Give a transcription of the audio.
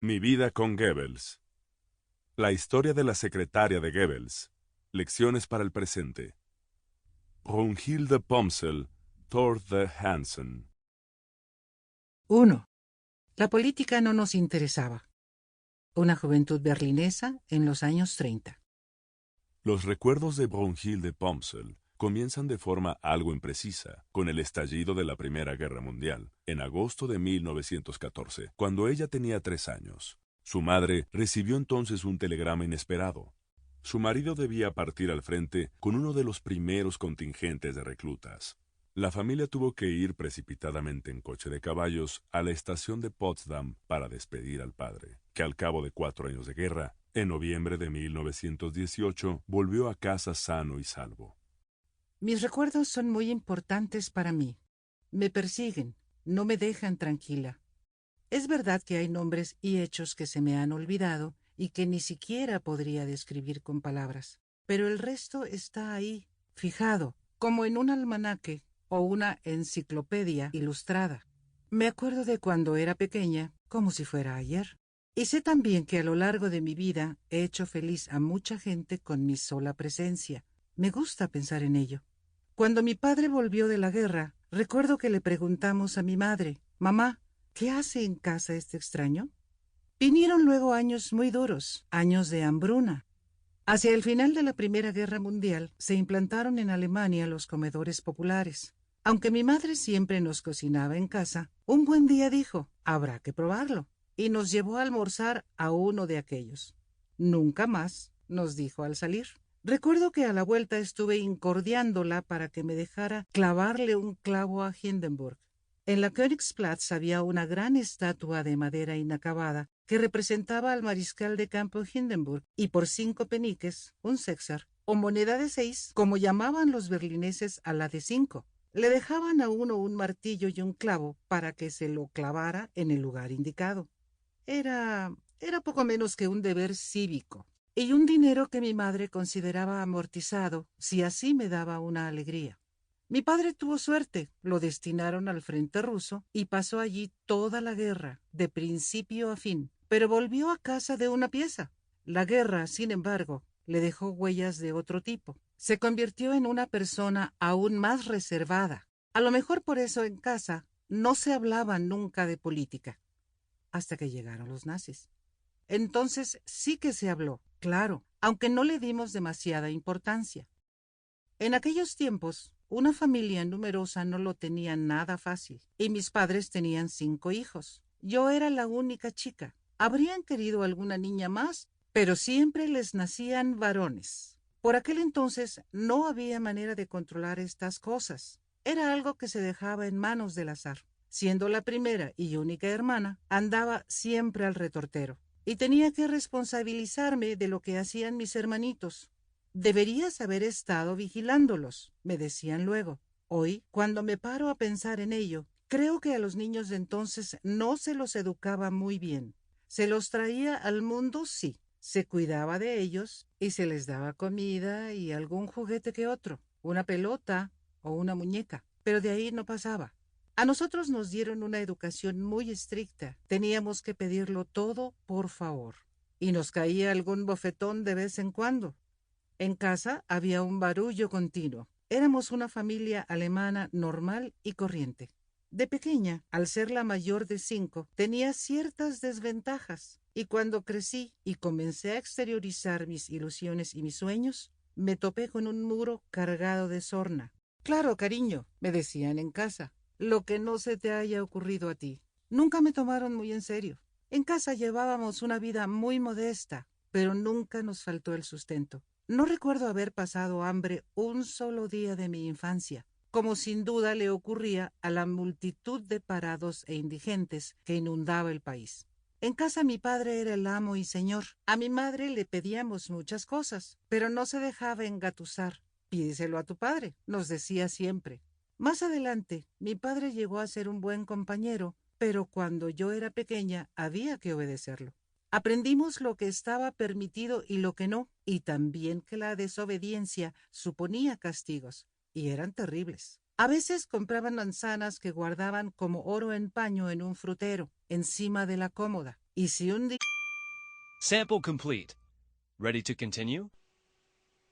Mi vida con Goebbels. La historia de la secretaria de Goebbels. Lecciones para el presente. Brunhilde Pomsel, Thorde Hansen. 1. La política no nos interesaba. Una juventud berlinesa en los años 30. Los recuerdos de Brunhilde Pomsel comienzan de forma algo imprecisa, con el estallido de la Primera Guerra Mundial, en agosto de 1914, cuando ella tenía 3 años. Su madre recibió entonces un telegrama inesperado. Su marido debía partir al frente con uno de los primeros contingentes de reclutas. La familia tuvo que ir precipitadamente en coche de caballos a la estación de Potsdam para despedir al padre, que al cabo de 4 años de guerra, en noviembre de 1918, volvió a casa sano y salvo. Mis recuerdos son muy importantes para mí. Me persiguen, no me dejan tranquila. Es verdad que hay nombres y hechos que se me han olvidado y que ni siquiera podría describir con palabras, pero el resto está ahí, fijado, como en un almanaque o una enciclopedia ilustrada. Me acuerdo de cuando era pequeña, como si fuera ayer. Y sé también que a lo largo de mi vida he hecho feliz a mucha gente con mi sola presencia. Me gusta pensar en ello. Cuando mi padre volvió de la guerra, recuerdo que le preguntamos a mi madre: «Mamá, ¿qué hace en casa este extraño?». Vinieron luego años muy duros, años de hambruna. Hacia el final de la Primera Guerra Mundial se implantaron en Alemania los comedores populares. Aunque mi madre siempre nos cocinaba en casa, un buen día dijo: «Habrá que probarlo», y nos llevó a almorzar a uno de aquellos. «Nunca más», nos dijo al salir. Recuerdo que a la vuelta estuve incordiándola para que me dejara clavarle un clavo a Hindenburg. En la Königsplatz había una gran estatua de madera inacabada que representaba al mariscal de campo Hindenburg, y por 5 peniques, un sechser, o moneda de 6, como llamaban los berlineses a la de 5, le dejaban a uno un martillo y un clavo para que se lo clavara en el lugar indicado. Era poco menos que un deber cívico, y un dinero que mi madre consideraba amortizado si así me daba una alegría. Mi padre tuvo suerte, lo destinaron al frente ruso y pasó allí toda la guerra, de principio a fin, pero volvió a casa de una pieza. La guerra, sin embargo, le dejó huellas de otro tipo. Se convirtió en una persona aún más reservada. A lo mejor por eso en casa no se hablaba nunca de política, hasta que llegaron los nazis. Entonces sí que se habló, claro, aunque no le dimos demasiada importancia. En aquellos tiempos, una familia numerosa no lo tenía nada fácil, y mis padres tenían 5 hijos. Yo era la única chica. Habrían querido alguna niña más, pero siempre les nacían varones. Por aquel entonces no había manera de controlar estas cosas. Era algo que se dejaba en manos del azar. Siendo la primera y única hermana, andaba siempre al retortero, y tenía que responsabilizarme de lo que hacían mis hermanitos. «Deberías haber estado vigilándolos», me decían luego. Hoy, cuando me paro a pensar en ello, creo que a los niños de entonces no se los educaba muy bien. Se los traía al mundo, sí. Se cuidaba de ellos y se les daba comida y algún juguete que otro, una pelota o una muñeca, pero de ahí no pasaba. A nosotros nos dieron una educación muy estricta. Teníamos que pedirlo todo por favor. Y nos caía algún bofetón de vez en cuando. En casa había un barullo continuo. Éramos una familia alemana normal y corriente. De pequeña, al ser la mayor de 5, tenía ciertas desventajas, y cuando crecí y comencé a exteriorizar mis ilusiones y mis sueños, me topé con un muro cargado de sorna. «Claro, cariño», me decían en casa, «lo que no se te haya ocurrido a ti». Nunca me tomaron muy en serio. En casa llevábamos una vida muy modesta, pero nunca nos faltó el sustento. No recuerdo haber pasado hambre un solo día de mi infancia, como sin duda le ocurría a la multitud de parados e indigentes que inundaba el país. En casa mi padre era el amo y señor. A mi madre le pedíamos muchas cosas, pero no se dejaba engatusar. «Pídeselo a tu padre», nos decía siempre. Más adelante, mi padre llegó a ser un buen compañero, pero cuando yo era pequeña había que obedecerlo. Aprendimos lo que estaba permitido y lo que no, y también que la desobediencia suponía castigos, y eran terribles. A veces compraban manzanas que guardaban como oro en paño en un frutero, encima de la cómoda, Y si un día... Sample complete. Ready to continue?